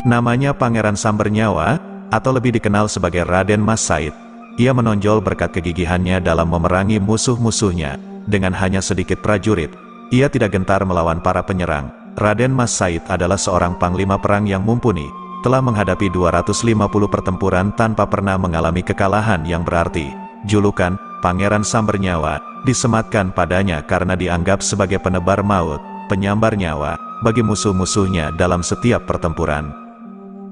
Namanya Pangeran Sambernyawa, atau lebih dikenal sebagai Raden Mas Said. Ia menonjol berkat kegigihannya dalam memerangi musuh-musuhnya. Dengan hanya sedikit prajurit, ia tidak gentar melawan para penyerang. Raden Mas Said adalah seorang panglima perang yang mumpuni, telah menghadapi 250 pertempuran tanpa pernah mengalami kekalahan yang berarti. Julukan Pangeran Sambernyawa disematkan padanya karena dianggap sebagai penebar maut, penyambar nyawa, bagi musuh-musuhnya dalam setiap pertempuran.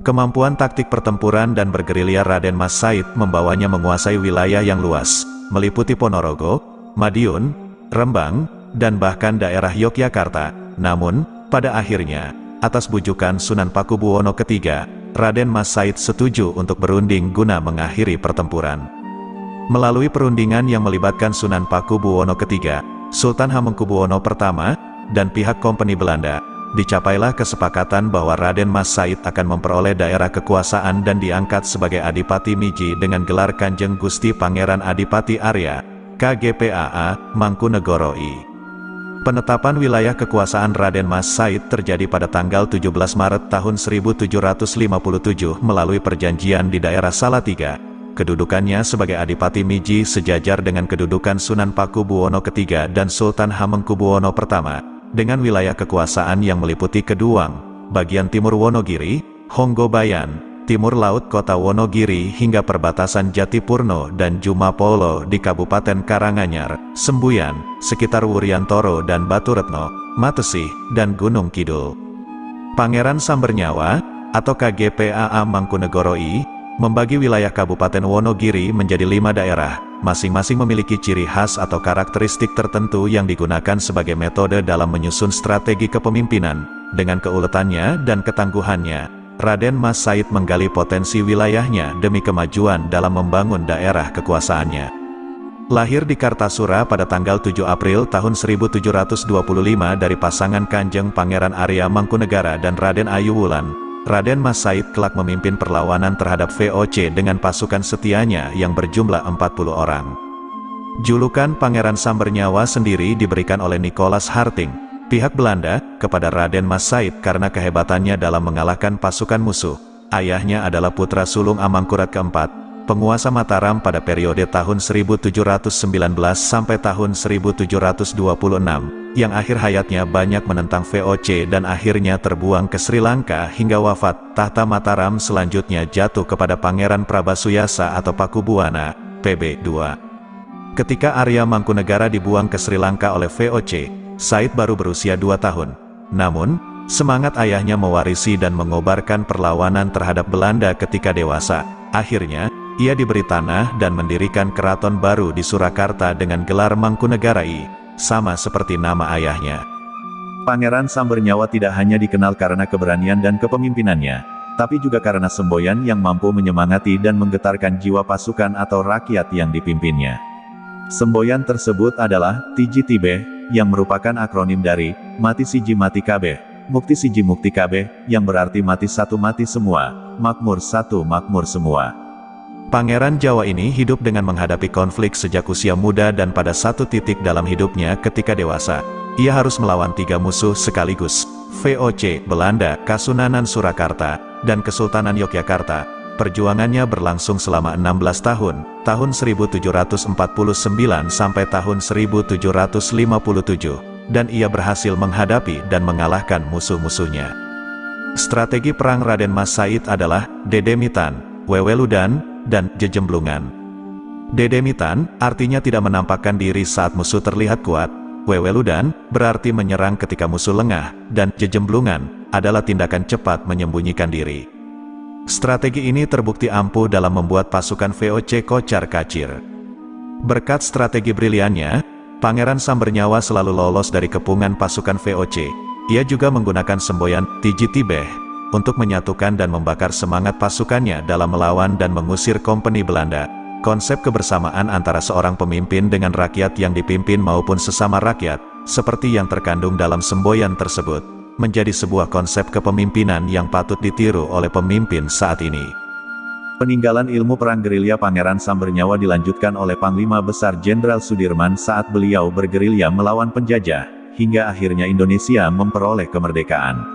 Kemampuan taktik pertempuran dan bergerilya Raden Mas Said membawanya menguasai wilayah yang luas, meliputi Ponorogo, Madiun, Rembang, dan bahkan daerah Yogyakarta. Namun, pada akhirnya, atas bujukan Sunan Pakubuwono III, Raden Mas Said setuju untuk berunding guna mengakhiri pertempuran. Melalui perundingan yang melibatkan Sunan Pakubuwono III, Sultan Hamengkubuwono I, dan pihak Kompeni Belanda, dicapailah kesepakatan bahwa Raden Mas Said akan memperoleh daerah kekuasaan dan diangkat sebagai Adipati Miji dengan gelar Kanjeng Gusti Pangeran Adipati Arya, KGPAA, Mangkunegoro I. Penetapan wilayah kekuasaan Raden Mas Said terjadi pada tanggal 17 Maret tahun 1757 melalui perjanjian di daerah Salatiga. Kedudukannya sebagai Adipati Miji sejajar dengan kedudukan Sunan Pakubuwono III dan Sultan Hamengkubuwono I, dengan wilayah kekuasaan yang meliputi Keduang, bagian timur Wonogiri, Honggobayan, timur laut kota Wonogiri hingga perbatasan Jatipurno dan Jumapolo di Kabupaten Karanganyar, Sembuyan, sekitar Wuryantoro dan Baturetno, Matesih, dan Gunung Kidul. Pangeran Sambernyawa, atau KGPAA Mangkunegoro I, membagi wilayah Kabupaten Wonogiri menjadi 5 daerah, masing-masing memiliki ciri khas atau karakteristik tertentu yang digunakan sebagai metode dalam menyusun strategi kepemimpinan. Dengan keuletannya dan ketangguhannya, Raden Mas Said menggali potensi wilayahnya demi kemajuan dalam membangun daerah kekuasaannya. Lahir di Kartasura pada tanggal 7 April tahun 1725 dari pasangan Kanjeng Pangeran Arya Mangkunegara dan Raden Ayu Wulan, Raden Mas Said kelak memimpin perlawanan terhadap VOC dengan pasukan setianya yang berjumlah 40 orang. Julukan Pangeran Sambernyawa sendiri diberikan oleh Nicholas Harting, pihak Belanda, kepada Raden Mas Said karena kehebatannya dalam mengalahkan pasukan musuh. Ayahnya adalah putra sulung Amangkurat keempat, penguasa Mataram pada periode tahun 1719 sampai tahun 1726, yang akhir hayatnya banyak menentang VOC dan akhirnya terbuang ke Sri Lanka hingga wafat. Tahta Mataram selanjutnya jatuh kepada Pangeran Prabasuyasa atau Pakubuwana, PB II. Ketika Arya Mangkunegara dibuang ke Sri Lanka oleh VOC, Said baru berusia 2 tahun. Namun, semangat ayahnya mewarisi dan mengobarkan perlawanan terhadap Belanda ketika dewasa. Akhirnya, ia diberi tanah dan mendirikan keraton baru di Surakarta dengan gelar Mangkunegarai, sama seperti nama ayahnya. Pangeran Sambernyawa tidak hanya dikenal karena keberanian dan kepemimpinannya, tapi juga karena semboyan yang mampu menyemangati dan menggetarkan jiwa pasukan atau rakyat yang dipimpinnya. Semboyan tersebut adalah Tiji Tibeh, yang merupakan akronim dari Mati Siji Mati Kabeh, Mukti Siji Mukti Kabeh, yang berarti mati satu mati semua, makmur satu makmur semua. Pangeran Jawa ini hidup dengan menghadapi konflik sejak usia muda dan pada satu titik dalam hidupnya ketika dewasa, ia harus melawan 3 musuh sekaligus, VOC, Belanda, Kasunanan Surakarta, dan Kesultanan Yogyakarta. Perjuangannya berlangsung selama 16 tahun, tahun 1749 sampai tahun 1757, dan ia berhasil menghadapi dan mengalahkan musuh-musuhnya. Strategi perang Raden Mas Said adalah Dedemitan, Weweludan, dan Jejemblungan. Dedemitan artinya tidak menampakkan diri saat musuh terlihat kuat, Weweludan berarti menyerang ketika musuh lengah, dan Jejemblungan adalah tindakan cepat menyembunyikan diri. Strategi ini terbukti ampuh dalam membuat pasukan VOC kocar-kacir. Berkat strategi briliannya, Pangeran Sambernyawa selalu lolos dari kepungan pasukan VOC. Ia juga menggunakan semboyan Tiji Tibeh untuk menyatukan dan membakar semangat pasukannya dalam melawan dan mengusir Kompeni Belanda. Konsep kebersamaan antara seorang pemimpin dengan rakyat yang dipimpin maupun sesama rakyat, seperti yang terkandung dalam semboyan tersebut, menjadi sebuah konsep kepemimpinan yang patut ditiru oleh pemimpin saat ini. Peninggalan ilmu perang gerilya Pangeran Sambernyawa dilanjutkan oleh Panglima Besar Jenderal Sudirman saat beliau bergerilya melawan penjajah, hingga akhirnya Indonesia memperoleh kemerdekaan.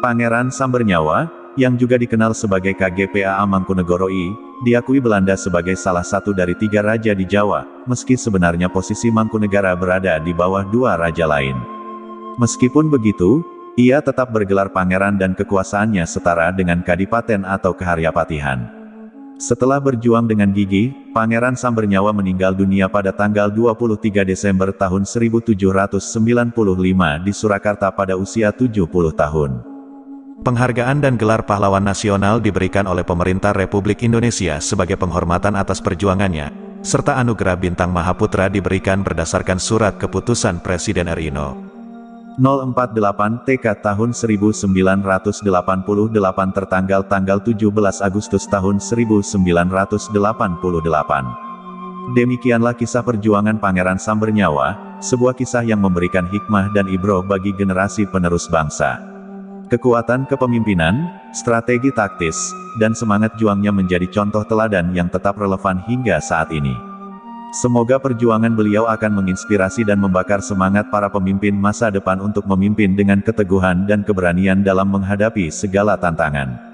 Pangeran Sambernyawa yang juga dikenal sebagai KGPA Mangkunegoro I, diakui Belanda sebagai salah satu dari 3 raja di Jawa, meski sebenarnya posisi Mangkunegara berada di bawah 2 raja lain. Meskipun begitu, ia tetap bergelar pangeran dan kekuasaannya setara dengan kadipaten atau keharyapatihan. Setelah berjuang dengan gigih, Pangeran Sambernyawa meninggal dunia pada tanggal 23 Desember tahun 1795 di Surakarta pada usia 70 tahun. Penghargaan dan gelar pahlawan nasional diberikan oleh pemerintah Republik Indonesia sebagai penghormatan atas perjuangannya, serta anugerah Bintang Mahaputra diberikan berdasarkan surat keputusan Presiden RI No. 048 TK tahun 1988 tertanggal tanggal 17 Agustus tahun 1988. Demikianlah kisah perjuangan Pangeran Sambernyawa, sebuah kisah yang memberikan hikmah dan ibroh bagi generasi penerus bangsa. Kekuatan kepemimpinan, strategi taktis, dan semangat juangnya menjadi contoh teladan yang tetap relevan hingga saat ini. Semoga perjuangan beliau akan menginspirasi dan membakar semangat para pemimpin masa depan untuk memimpin dengan keteguhan dan keberanian dalam menghadapi segala tantangan.